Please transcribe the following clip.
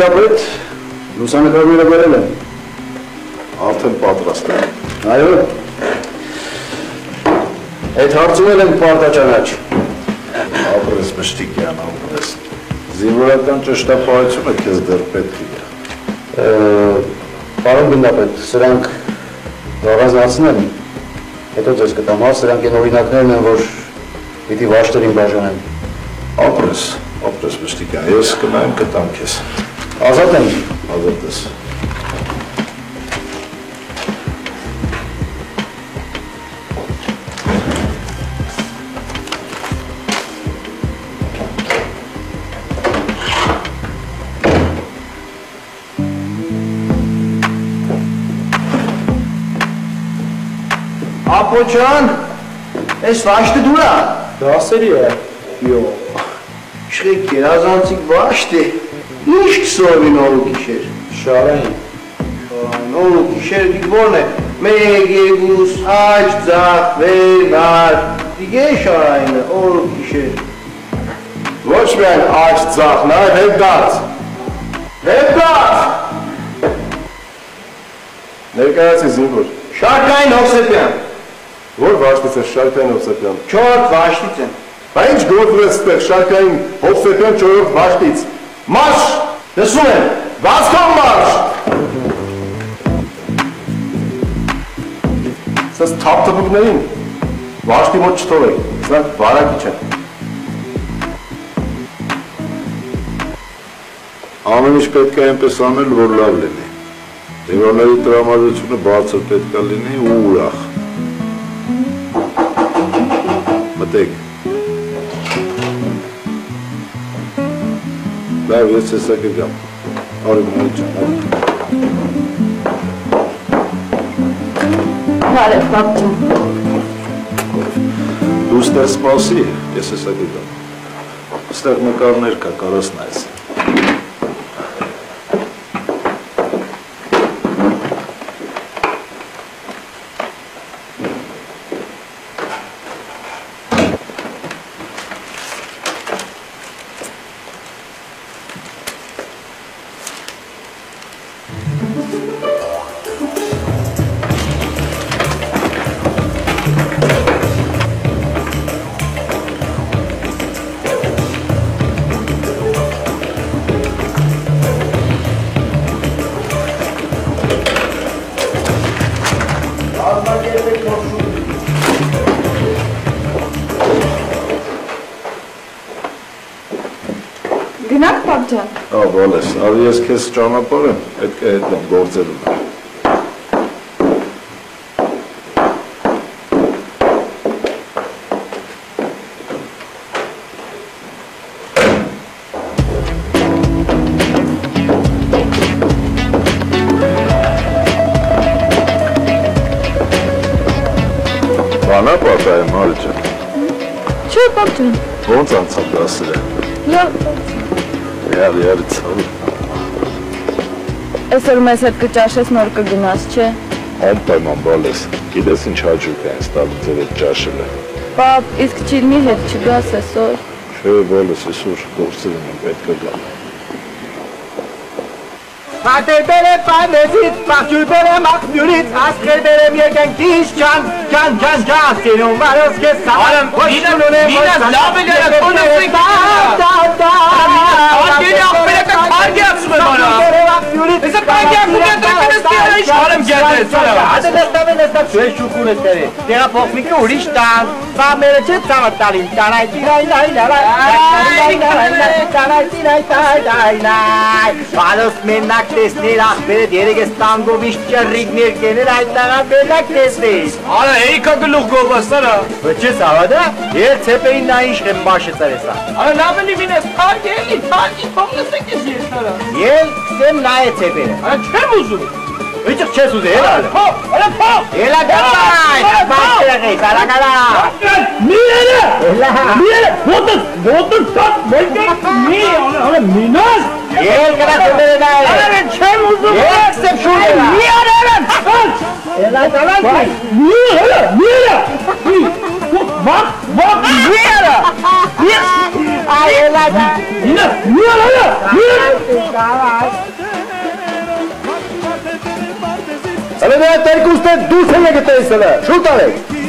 Տիրապետ, լուսանկարները բերել են։ Արդեն պատրաստ է։ Այո։ Այդ հարցումել են պարտաճանաչ։ Ապրես Մշտիկյան, ապրես։ Զինվորական ճշտապահությունը քեզ դեռ պետք է։ Պարոն գնդապետ, սրանք առանձնացնեն, հետո ձեզ կտամ, սրանք են օրինակներն են, որ պիտի վաշտերին բաժանեն։ Ապրես Մշտիկյան, ես կնայեմ կտամ քեզ։ Ազատ եմ։ Ազատ ես։ Ապոչան, ես վաշտը դուրա։ Դասերի է։ Յո, շղեք երազանցիկ վաշտ է, ինչ կսովին օրու կիշեր։ Շարային։ Օրու կիշեր դիգվորն է, մեկ, եգուս, աչ, ձախ, վեր, նար, դիգ է շարային է, օրու կիշեր։ Ոչ միայն աչ, ձախ, նայ, հետդարձ։ Հետդարձ։ Ներկայացի զինվոր։ Շարկային Հովսեփյան։ Որ վաշտից է Շարքային Հովսեփյան։ Չորդ վաշտից են։ Բա ինչ գործում ես ստեղ Շարքային Հովսեփյան չորրորդ վաշտից։ Մարշ։ Լսում եմ։ Վազքան մարշ։ Սաս թափթփուկներին վաշտի մոտ չթողեք, սրանք վարակի չեն։ Ամեն ինչ պետք է այնպես անել, որ լավ լինի։ Դիվանների տրամադրությունը բարձր պետք է լինի ու ուրախ։ Մտեք։ Լավ, ես հեսա կգամ։ Արի մնալ ջան, արի։ Բարև, պապ ջան։ Դու ստեղ սպասի, ես հեսա կգամ։ Ստեղ նկարներ կա, կարաս նայես։ Գնանք, պապ ջան։ Բալես, արի ես քեզ ճանապարհեմ, պետք է հետնեմ գործեր ունեմ։ Բանա պատահեմ, արի ջան։ Չէ, պապ ջան։ Ոնց անցավ դասերը։ Լավ։ Յարի ցավ։ Այսօր մեզ հետ կճաշես, նոր կգնաս, չէ։ Անպայման բալես, գիտես ինչ հաճույք է ինձ տալու ձեր հետ ճաշելը։ Պապ, իսկ ճիլմի հետ չգաս այսօր։ Չէ, բալես, այսօր գործեր ունեմ, պետք է գամ։ Պատեր բերեմ պարնեզից, մաղջուր բերեմ աղբյուրից, ասկեր բերեմ երկնքից, ջան, սիրում վարոս կեզ սաղարեմ, Մինաս լավ է գարը, կոնասիկ Արգերի աղբերակը կարգի աղսում եմ արա Եսը կարգի աղսում եմ տրականես տիղը ինչ հարեմ գերդես Հատը նստավեն նստավ շուեր շուքուն ես տերի Տեղա փոխմիկը ուրիշ տան Բամերը չէ ծավր տալին Տանայ Վարոս մենակ տեսներ աղբերդ երեկ ես տանգով իշ ճրրիկներ կեներ այդ տաղա մենակ տեսներ Արա հեիքա գլուխ գովաս արա Վճես ավադա, էր ծեպեին նա ինչ եմ բաշը ծարեսա Արա լավելի մինես կարգի էլի, կարգի թողնես եք ես ես արա Ել կսեմ նա է ծեպերը Արա չեմ ուզում Իջıq չես ուզի, էլ ալը Փող, արա փող Էլա գարայ, բաշտերեղի, սարագալա Մի էլը, ոտըս կատ, մի մինաս Ել կնա ծեպերը նա է Արա չեմ ուզում Ել կսեմ շուր էլա Մի արելը, Էլա տալան մի էլը Վախ, մի էլը Հələ նրա տերկուստը դուրս է եկել տեսել, շուտ արեք։